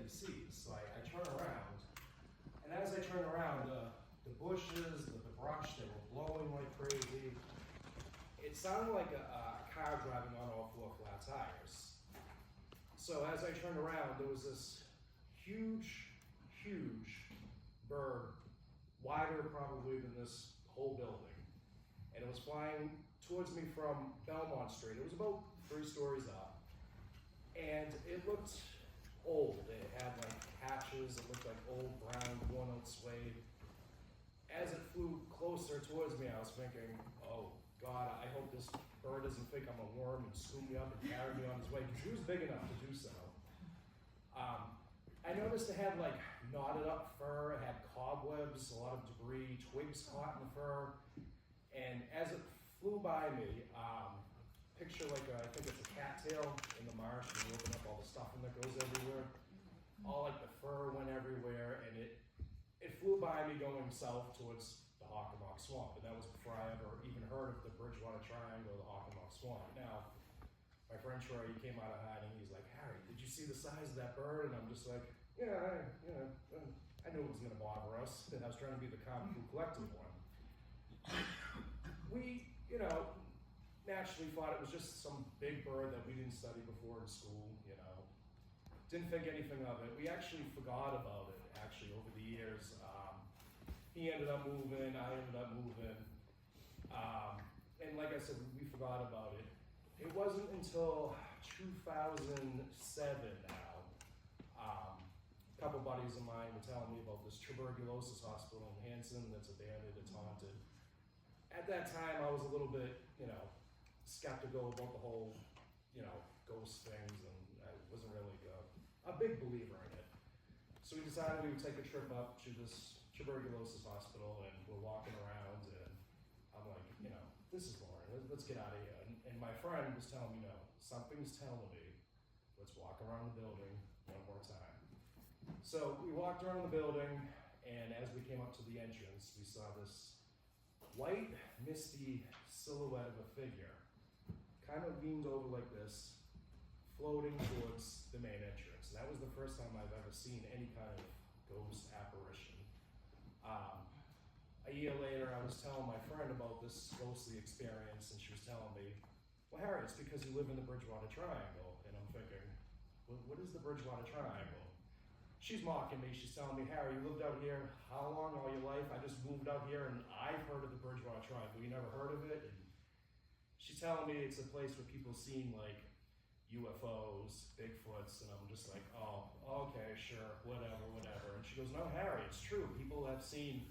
he sees. So I turn around, and as I turn around, the bushes, the brush, they were blowing like crazy. It sounded like a car driving on all four flat tires. So as I turned around, there was this huge bird, wider probably than this whole building. And it was flying towards me from Belmont Street. It was about 3 stories up. And it looked old. It had like patches, it looked like old brown worn out suede. As it flew closer towards me, I was thinking, oh God, I hope this bird doesn't think I'm a worm and scoop me up and carry me on his way, because he was big enough to do so. I noticed it had like knotted up fur, it had cobwebs, a lot of debris, twigs caught in the fur. And as it flew by me, picture like I think it's a cattail in the marsh, and you open up all the stuffing that goes everywhere. All like the fur went everywhere, and it flew by me going south towards the Hockomock Swamp, and that was before I ever even heard of the Bridgewater Triangle or the Hockomock Swamp. Now, my friend Troy, he came out of hiding, he's like, Harry, did you see the size of that bird? And I'm just like, yeah, I knew it was gonna bother us, and I was trying to be the calm, cool, collected one. We, naturally thought it was just some big bird that we didn't study before in school, Didn't think anything of it. We actually forgot about it, over the years. He ended up moving, I ended up moving. And like I said, we forgot about it. It wasn't until 2007 now. A couple buddies of mine were telling me about this tuberculosis hospital in Hanson that's abandoned, it's haunted. At that time, I was a little bit, skeptical about the whole, ghost things, and I wasn't really a big believer in it. So we decided we would take a trip up to this tuberculosis hospital, and we're walking around, and I'm like, this is boring, let's get out of here. And my friend was telling me, no, something's telling me, let's walk around the building one more time. So we walked around the building, and as we came up to the entrance, we saw this white, misty silhouette of a figure, kind of leaned over like this, floating towards the main entrance. And that was the first time I've ever seen any kind of ghost apparition. A year later, I was telling my friend about this ghostly experience, and she was telling me, well, Harry, it's because you live in the Bridgewater Triangle. And I'm thinking, what is the Bridgewater Triangle? She's mocking me. She's telling me, Harry, you lived out here how long? All your life? I just moved out here, and I've heard of the Bridgewater Triangle. You never heard of it? And she's telling me it's a place where people seen like UFOs, Bigfoots, and I'm just like, oh, okay, sure, whatever. And she goes, no, Harry, it's true. People have seen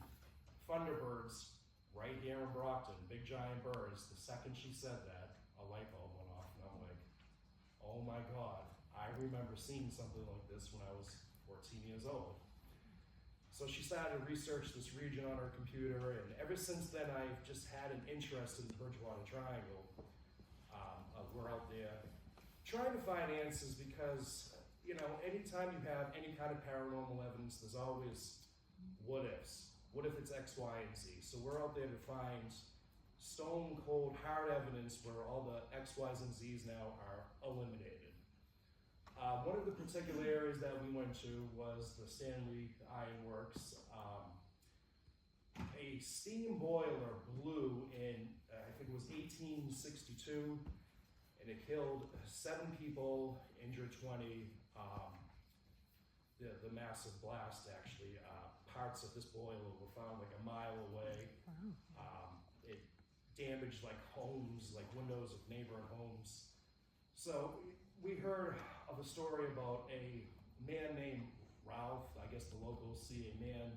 Thunderbirds right here in Brockton, big giant birds. The second she said that, a light bulb went off, and I'm like, oh my God, I remember seeing something like this when I was 14 years old. So she started to research this region on her computer, and ever since then I've just had an interest in the Bridgewater Triangle. We're out there trying to find answers because, anytime you have any kind of paranormal evidence, there's always what ifs. What if it's X, Y, and Z? So we're out there to find stone cold hard evidence where all the X, Y's, and Z's now are eliminated. One of the particular areas that we went to was the Stanley Iron Works. A steam boiler blew in, I think it was 1862, and it killed 7 people, injured 20. The massive blast, actually, parts of this boiler were found like a mile away. It damaged like homes, like windows of neighboring homes. So we heard of a story about a man named Ralph. I guess the locals see a man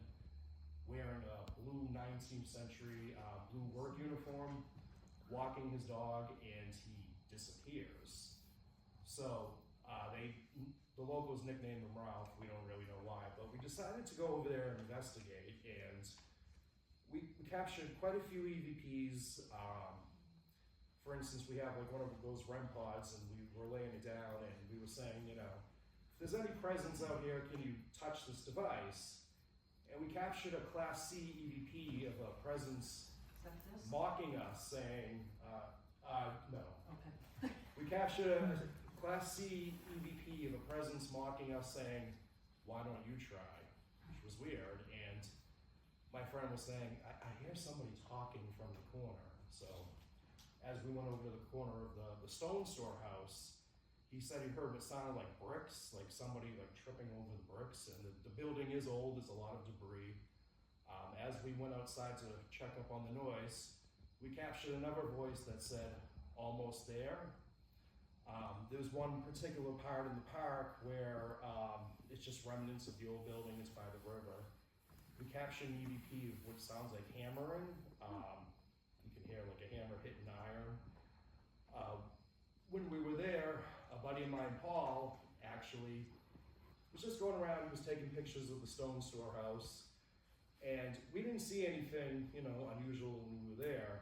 wearing a blue 19th century blue work uniform, walking his dog, and he disappears. So the locals nicknamed him Ralph. We don't really know why, but we decided to go over there and investigate, and we captured quite a few EVPs. For instance, we have like one of those REM pods, and we were laying it down, and we were saying, if there's any presence out here, can you touch this device? And we captured a Class C EVP of a presence mocking us, saying, no. Okay. We captured a Class C EVP of a presence mocking us, saying, why don't you try? Which was weird, and my friend was saying, I hear somebody talking from the corner. So as we went over to the corner of the stone storehouse, he said he heard what sounded like bricks, like somebody like tripping over the bricks, and the building is old, there's a lot of debris. As we went outside to check up on the noise, we captured another voice that said, almost there. There's one particular part in the park where it's just remnants of the old building, it's by the river. We captured an EVP of what sounds like hammering. You can hear like a hammer hitting iron. When we were there, a buddy of mine, Paul, actually was just going around, he was taking pictures of the stone storehouse, and we didn't see anything, unusual when we were there.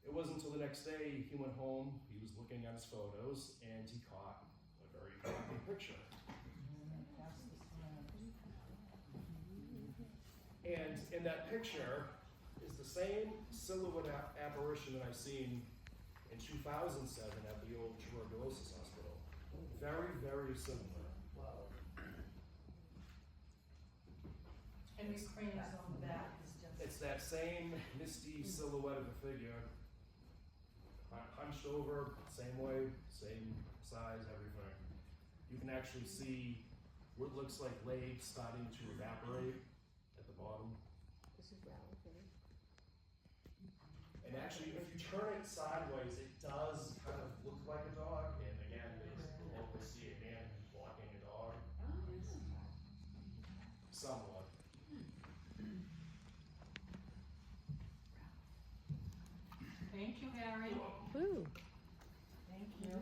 It wasn't until the next day he went home, he was looking at his photos, and he caught a very shocking picture. And in that picture is the same silhouette apparition that I've seen in 2007 at the old tuberculosis hospital. Very, very similar. Wow. And these cranes on the back is just... It's that same misty silhouette of a figure, hunched over, same way, same size, everything. You can actually see what looks like legs starting to evaporate at the bottom. This is round, okay? And actually, if you turn it sideways, it does kind of look like a dog. And again, you'll hopefully see a man walking a dog. Somewhat. Thank you, Harry. Ooh, Thank you.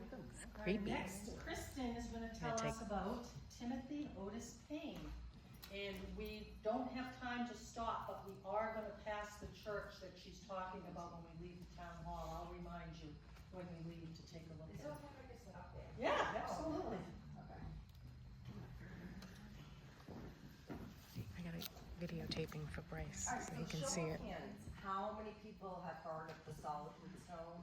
creepy. Next, Kristen is going to tell us about Timothy Otis Payne. And we don't have time to stop, but we are going to pass the church that she's talking about when we leave the town hall. I'll remind you when we leave to take a look It's at it. okay if I just stop there. Yeah, absolutely. Okay. I got a videotaping for Bryce All right, so he so can show see of it. hands, how many people have heard of the solid wood stone?